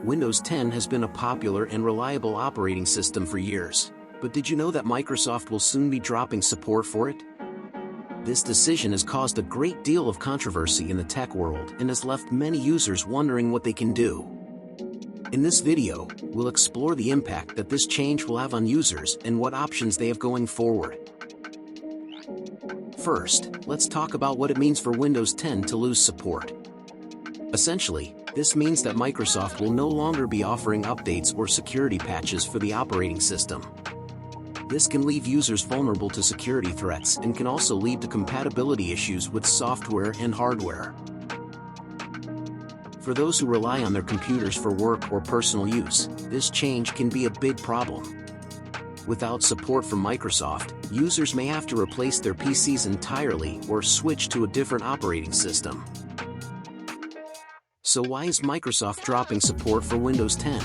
Windows 10 has been a popular and reliable operating system for years. But did you know that Microsoft will soon be dropping support for it? This decision has caused a great deal of controversy in the tech world and has left many users wondering what they can do. In this video, we'll explore the impact that this change will have on users and what options they have going forward. First, let's talk about what it means for Windows 10 to lose support. Essentially, this means that Microsoft will no longer be offering updates or security patches for the operating system. This can leave users vulnerable to security threats and can also lead to compatibility issues with software and hardware. For those who rely on their computers for work or personal use, this change can be a big problem. Without support from Microsoft, users may have to replace their PCs entirely or switch to a different operating system. So why is Microsoft dropping support for Windows 10?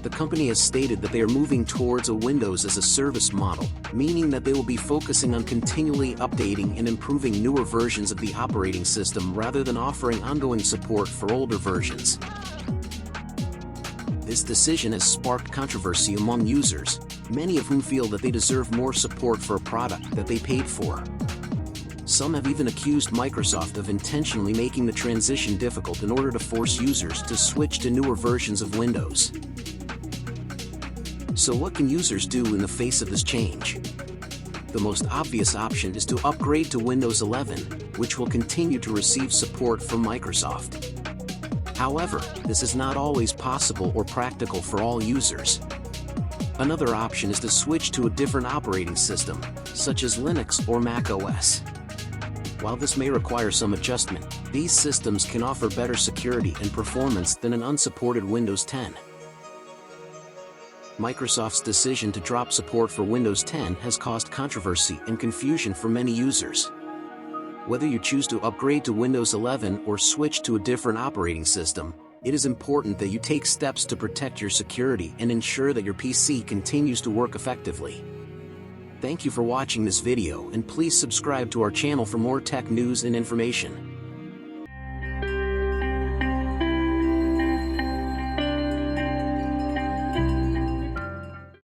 The company has stated that they are moving towards a Windows as a service model, meaning that they will be focusing on continually updating and improving newer versions of the operating system rather than offering ongoing support for older versions. This decision has sparked controversy among users, many of whom feel that they deserve more support for a product that they paid for. Some have even accused Microsoft of intentionally making the transition difficult in order to force users to switch to newer versions of Windows. So what can users do in the face of this change? The most obvious option is to upgrade to Windows 11, which will continue to receive support from Microsoft. However, this is not always possible or practical for all users. Another option is to switch to a different operating system, such as Linux or Mac OS. While this may require some adjustment, these systems can offer better security and performance than an unsupported Windows 10. Microsoft's decision to drop support for Windows 10 has caused controversy and confusion for many users. Whether you choose to upgrade to Windows 11 or switch to a different operating system, it is important that you take steps to protect your security and ensure that your PC continues to work effectively. Thank you for watching this video, and please subscribe to our channel for more tech news and information.